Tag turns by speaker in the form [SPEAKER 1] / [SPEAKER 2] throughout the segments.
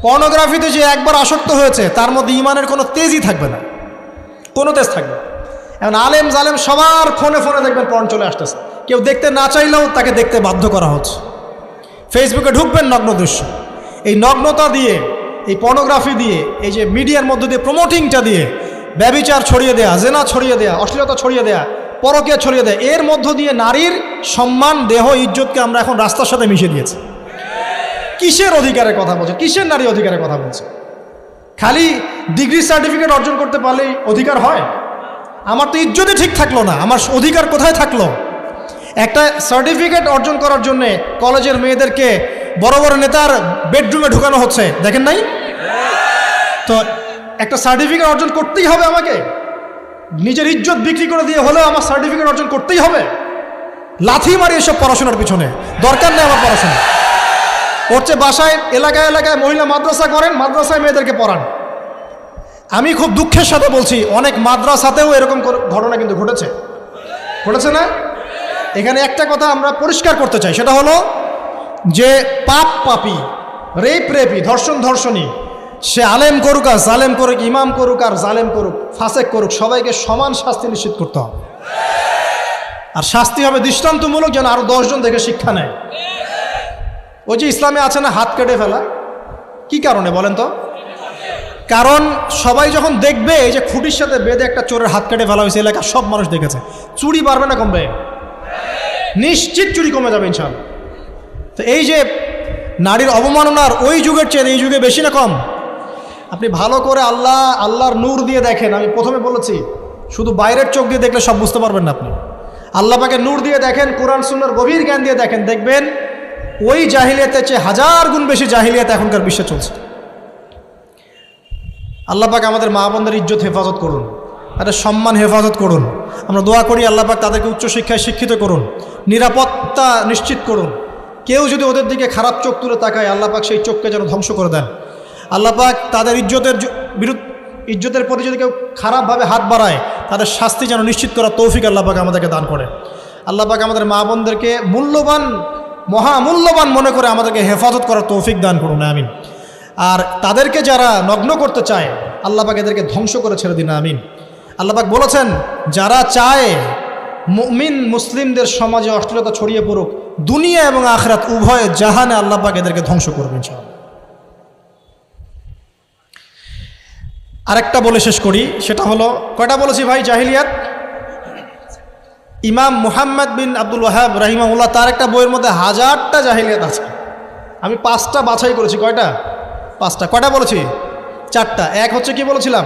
[SPEAKER 1] পর্নোগ্রাফিতে যে একবার আসক্ত হয়েছে তার মধ্যে ইমানের কোনো তেজই থাকবে না, কোনো তেজ থাকবে না। এখন আলেম জালেম সবার ফোনে ফোনে দেখবেন পর্ন চলে আসতেছে, কেউ দেখতে না চাইলেও তাকে দেখতে বাধ্য করা হচ্ছে। ফেসবুকে ঢুকবেন নগ্ন দৃশ্য, এই নগ্নতা দিয়ে, এই পর্নোগ্রাফি দিয়ে, এই যে মিডিয়ার মধ্যে দিয়ে প্রমোটিংটা দিয়ে ব্যভিচার ছড়িয়ে দেয়া, জেনা ছড়িয়ে দেয়া, অশ্লীলতা ছড়িয়ে দেয়া, পরকীয়া ছড়িয়ে দেয়া, এর মধ্য দিয়ে নারীর সম্মান, দেহ, ইজ্জতকে আমরা এখন রাস্তার সাথে মিশিয়ে দিয়েছি। কিসের অধিকারের কথা বলছে? কিসের নারী অধিকারের কথা বলছে? খালি ডিগ্রি সার্টিফিকেট অর্জন করতে পারলেই অধিকার হয়? আমার তো ইজ্জতই ঠিক থাকলো না, আমার অধিকার কোথায় থাকলো? একটা সার্টিফিকেট অর্জন করার জন্যে কলেজের মেয়েদেরকে বড় বড় নেতার বেডরুমে ঢুকানো হচ্ছে, দেখেন নাই? তো একটা সার্টিফিকেট অর্জন করতেই হবে আমাকে, নিজের ইজ্জত বিক্রি করে দিয়ে হলেও আমার সার্টিফিকেট অর্জন করতেই হবে। লাথি মারি এসব পড়াশোনার পিছনে, দরকার নেই আমার পড়াশোনা। হচ্ছে বাসায় এলাকায় এলাকায় মহিলা মাদ্রাসা করেন, মাদ্রাসায় মেয়েদেরকে পড়ান। আমি খুব দুঃখের সাথে বলছি, অনেক মাদ্রাসাতেও এরকম ঘটনা কিন্তু ঘটেছে না? এখানে একটা কথা আমরা পরিষ্কার করতে চাই, সেটা হলো যে পাপী, রেপি, ধর্ষণী, সে আলেম করুক আর জালেম করুক, ইমাম করুক আর জালেম করুক, ফাসেক করুক, সবাইকে সমান শাস্তি নিশ্চিত করতে হবে। আর শাস্তি হবে দৃষ্টান্তমূলক, যেন আরো 10 জন দেখে শিক্ষা নেয়। ওই যে ইসলামে আছে না হাত কেটে ফেলা, কি কারণে বলেন তো? কারণ সবাই যখন দেখবে এই যে খুঁটির সাথে বেঁধে একটা চোরের হাত কেটে ফেলা হয়েছে, এলাকার সব মানুষ দেখেছে, চুরি বাড়বে না কমবে? নিশ্চিত চুরি কমে যাবে ইনশাআল্লাহ। তো এই যে নারীর অবমাননার ওই যুগের চেয়ে এই যুগে বেশি না কম? আপনি ভালো করে আল্লাহর নূর দিয়ে দেখেন। আমি প্রথমে বলেছি, শুধু বাইরের চোখ দিয়ে দেখলে সব বুঝতে পারবেন না আপনি। আল্লাহ পাকে নূর দিয়ে দেখেন, কোরআন সুন্নাহর গভীর জ্ঞান দিয়ে দেখেন, দেখবেন ওই জাহিলিয়াতের চেয়ে 1000 গুণ বেশি জাহিলিয়াত এখনকার বিশ্বে চলছে। আল্লাহ পাক আমাদের মা বোনদের ইজ্জত হেফাজত করুন, তাদের সম্মান হেফাজত করুন। আমরা দোয়া করি আল্লাহ পাক তাদেরকে উচ্চশিক্ষায় শিক্ষিত করুন, নিরাপত্তা নিশ্চিত করুন। কেউ যদি ওদের দিকে খারাপ চোখ তুলে তাকায়, আল্লাহ পাক সেই চোখকে যেন ধ্বংস করে দেন। আল্লাহ পাক তাদের ইজ্জতের প্রতি যদি কেউ খারাপভাবে হাত বাড়ায়, তাদের শাস্তি যেন নিশ্চিত করার তৌফিক আল্লাহ পাক আমাদেরকে দান করে। আল্লাহ পাক আমাদের মা বোনদেরকে মহামূল্যবান মনে করে আমাদেরকে হেফাজত করার তৌফিক দান করুন, আমিন। আর তাদেরকে যারা নগ্ন করতে চায়, আল্লাহ পাক এদেরকে ধ্বংস করে ছেড়ে দিন, আমিন। আল্লাহ পাক বলেছেন, যারা চায় মুমিন মুসলিমদের সমাজে অশ্লীলতা ছড়িয়ে পড়ুক, দুনিয়া এবং আখিরাত উভয় জাহানে আল্লাহ পাক এদেরকে ধ্বংস করবেন ইনশাআল্লাহ। আরেকটা বলে শেষ করি, সেটা হলো, কয়টা বলেছি ভাই জাহিলিয়াত? ইমাম মুহাম্মদ বিন আব্দুল ওয়াহাব রাহিমাহুল্লাহ তার একটা বইয়ের মধ্যে 1000টা জাহিলিয়াত আছে। আমি 5টা বাছাই করেছি। কয়টা? 5টা। কয়টা বলেছি? 4টা। এক হচ্ছে কি বলেছিলাম?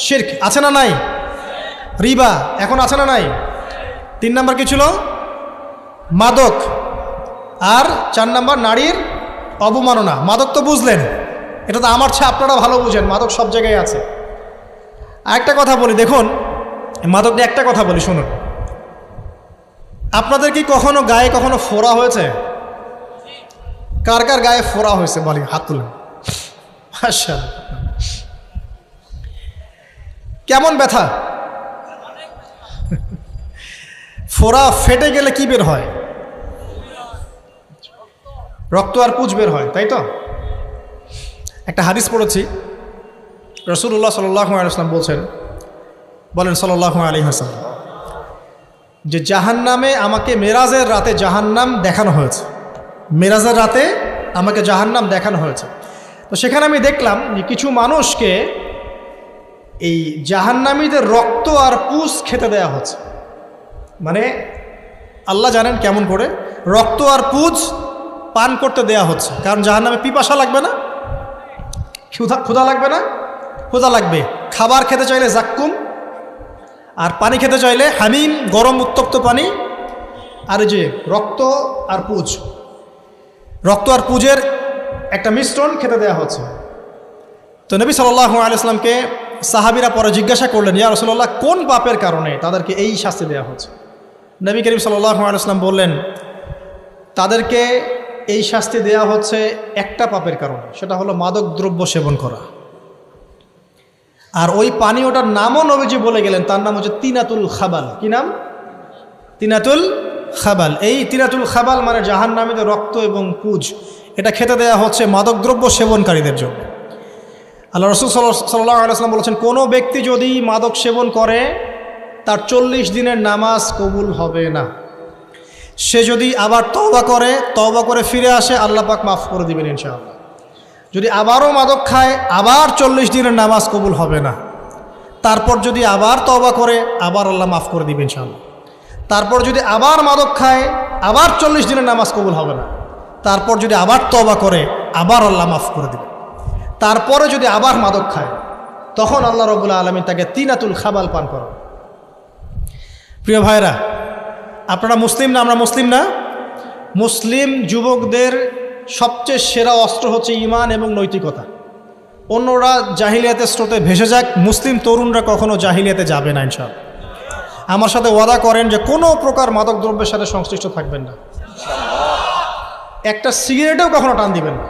[SPEAKER 1] শিরক, আছে না নাই? রিবা এখন আছে না নাই? 3 নাম্বার কি ছিল? মাদক। আর 4 নাম্বার নারীর অবমাননা। মাদক তো বুঝলেন, এটা তো আমার চেয়ে আপনারা ভালো বুঝেন, মাদক সব জায়গায় আছে। আরেকটা কথা বলি, দেখুন মাদক নিয়ে একটা কথা বলি, শুনুন। আপনাদের কি কখনো গায়ে কখনো ফোড়া হয়েছে? কার কার গায়ে ফোড়া হয়েছে বলি, হাত তুলেন। আচ্ছা, কেমন ব্যথা? ফোড়া ফেটে গেলে কি বের হয়? রক্ত আর পুঁজ বের হয়, তাই তো? একটা হাদিস পড়েছি, রাসূলুল্লাহ সাল্লাল্লাহু আলাইহি ওয়াসাল্লাম বলেন সাল্লাল্লাহু আলাইহি ওয়াসাল্লাম, যে জাহান্নামে আমাকে মেরাজের রাতে জাহান্নাম দেখানো হয়েছে। মেরাজের রাতে আমাকে জাহান্নাম দেখানো হয়েছে। তো সেখানে আমি দেখলাম যে কিছু মানুষকে এই জাহান্নামীদের রক্ত আর পুঁজ খেতে দেয়া হচ্ছে। মানে আল্লাহ জানেন কেমন করে রক্ত আর পুঁজ পান করতে দেয়া হচ্ছে। কারণ জাহান্নামে পিপাসা লাগবে না, ক্ষুধা লাগবে না? ক্ষুধা লাগবে। খাবার খেতে চাইলে জাক্কুম, আর পানি খেতে চাইলে হামিম, গরম উত্তপ্ত পানি। আর যে রক্ত আর পুঁজের একটা মিশ্রণ খেতে দেয়া হচ্ছে। তো নবী সাল্লাল্লাহু আলাইহি ওয়াসাল্লামকে সাহাবীরা পরে জিজ্ঞাসা করলেন, ইয়া রাসূলুল্লাহ, কোন পাপের কারণে তাদেরকে এই শাস্তি দেওয়া হচ্ছে? নবী করিম সাল্লাল্লাহু আলাইহি ওয়াসাল্লাম বললেন, তাদেরকে এই শাস্তি দেওয়া হচ্ছে একটা পাপের কারণে, সেটা হলো মাদক দ্রব্য সেবন করা। আর ওই পানীয়টার নামও নবীজি বলে গেলেন, তার নাম হচ্ছে তিনাতুল খাবাল। কি নাম? তিনাতুল খাবাল। এই তিনাতুল খাবাল মানে জাহান্নামীদের রক্ত এবং পুঁজ, এটা খেতে দেয়া হচ্ছে মাদকদ্রব্য সেবনকারীদের জন্য। আল্লাহ রাসূল সাল্লাল্লাহু আলাইহি ওয়াসাল্লাম বলেছেন, কোনো ব্যক্তি যদি মাদক সেবন করে তার 40 দিনের নামাজ কবুল হবে না। সে যদি আবার তওবা করে ফিরে আসে, আল্লাহ পাক মাফ করে দিবেন ইনশাআল্লাহ। যদি আবারও মাদক খায়, আবার 40 দিনের নামাজ কবুল হবে না। তারপর যদি আবার তওবা করে, আবার আল্লাহ মাফ করে দিবেন ইনশাআল্লাহ। তারপর যদি আবার মাদক খায়, আবার 40 দিনের নামাজ কবুল হবে না। তারপর যদি আবার তওবা করে, আবার আল্লাহ মাফ করে দিবেন। তারপরে যদি আবার মাদক খায়, তখন আল্লাহ রাব্বুল আলামিন তাকে তিনাতুল খাবাল পান করান। প্রিয় ভাইরা, আপনারা মুসলিম না? আমরা মুসলিম না? মুসলিম যুবকদের সবচেয়ে সেরা অস্ত্র হচ্ছে ঈমান এবং নৈতিকতা। অন্যরা জাহিলিয়াতের স্রোতে ভেসে যাক, মুসলিম তরুণরা কখনো জাহিলিয়াতে যাবে না ইনশাআল্লাহ। আমার সাথে ওয়াদা করেন যে কোনো প্রকার মাদক দ্রব্যের সাথে সংশ্লিষ্ট থাকবেন না। একটা সিগারেটেও কখনো টান দিবেন না।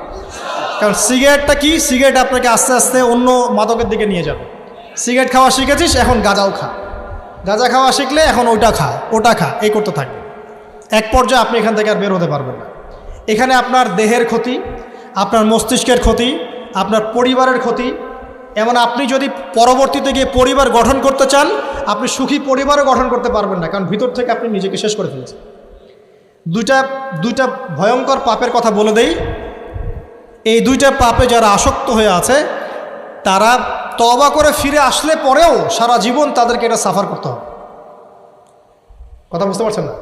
[SPEAKER 1] কারণ সিগারেটটা কি? সিগারেট আপনাকে আস্তে আস্তে অন্য মাদকের দিকে নিয়ে যাবে। সিগারেট খাওয়া শিখেছিস, এখন গাঁজাও খা। গাঁজা খাওয়া শিখলে এখন ওটা খা, এই করতে থাকবে। এক পর্যায়ে আপনি এখান থেকে আর বের হতে পারবেন না। এখানে আপনার দেহের ক্ষতি, আপনার মস্তিষ্কের ক্ষতি, আপনার পরিবারের ক্ষতি। এমন আপনি যদি পরবর্তীতে গিয়ে পরিবার গঠন করতে চান, আপনি সুখী পরিবারও গঠন করতে পারবেন না, কারণ ভিতর থেকে আপনি নিজেকে শেষ করে ফেলেছেন। দুইটা ভয়ঙ্কর পাপের কথা বলে দেই। এই দুইটা পাপে যারা আসক্ত হয়ে আছে, তারা তওবা করে ফিরে আসলে পরেও সারা জীবন তাদেরকে এটা সাফার করতে হবে। কথা বুঝতে পারছেন না?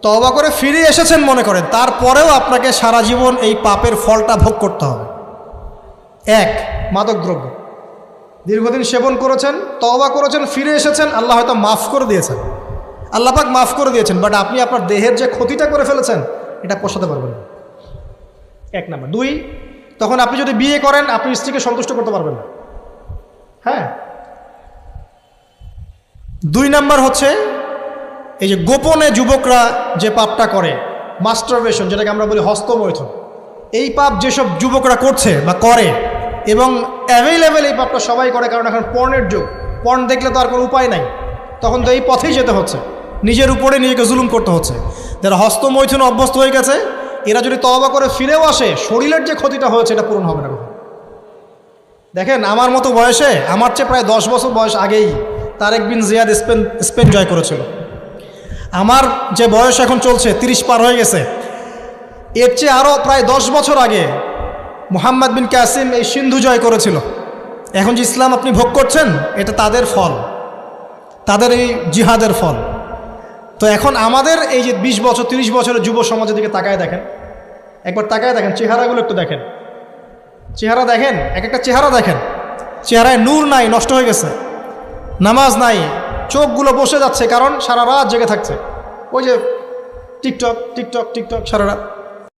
[SPEAKER 1] তওবা করে ফিরে এসেছেন মনে করেন, তারপরেও আপনাকে সারা জীবন এই পাপের ফলটা ভোগ করতে হবে। এক, মাদকদ্রব্য দীর্ঘদিন সেবন করেছেন, তওবা করেছেন, ফিরে এসেছেন, আল্লাহ হয়তো মাফ করে দিয়েছেন, আল্লাহ পাক মাফ করে দিয়েছেন, বাট আপনি আপনার দেহের যে ক্ষতিটা করে ফেলেছেন এটা পোষাতে পারবেন না। এক নাম্বার। দুই, তখন আপনি যদি বিয়ে করেন, আপনি স্ত্রীকে সন্তুষ্ট করতে পারবেন না। হ্যাঁ। দুই নাম্বার হচ্ছে এই যে গোপনে যুবকরা যে পাপটা করে, মাস্টারবেশন, যেটাকে আমরা বলি হস্তমৈথুন। এই পাপ যেসব যুবকরা করছে বা করে, এবং অ্যাভেলেবেল এই পাপটা সবাই করে, কারণ এখন পর্নের যুগ। পর্ন দেখলে তো আর কোনো উপায় নাই, তখন তো এই পথেই যেতে হচ্ছে, নিজের উপরে নিজেকে জুলুম করতে হচ্ছে। যারা হস্তমৈথুন অভ্যস্ত হয়ে গেছে, এরা যদি তওবা করে ফিরেও আসে, শরীরের যে ক্ষতিটা হয়েছে এটা পূরণ হবে না কখনো। দেখেন, আমার মতো বয়সে, আমার চেয়ে প্রায় 10 বছর বয়স আগেই তারেক বিন জিয়াদ স্পেন জয় করেছিল। আমার যে বয়স এখন চলছে 30 পার হয়ে গেছে, এর চেয়ে আরও প্রায় 10 বছর আগে মুহাম্মদ বিন কাসিম এই সিন্ধু জয় করেছিল। এখন যে ইসলাম আপনি ভোগ করছেন, এটা তাদের ফল, তাদের এই জিহাদের ফল। তো এখন আমাদের এই যে 20 বছর 30 বছরের যুব সমাজের দিকে তাকায় দেখেন, একবার তাকায় দেখেন, চেহারাগুলো একটু দেখেন, চেহারা দেখেন, এক একটা চেহারা দেখেন, চেহারায় নূর নাই, নষ্ট হয়ে গেছে, নামাজ নাই, চোখগুলো বসে যাচ্ছে, কারণ সারা রাত জেগে থাকছে। ওই যে টিকটক টিকটক টিকটক সারা রাত।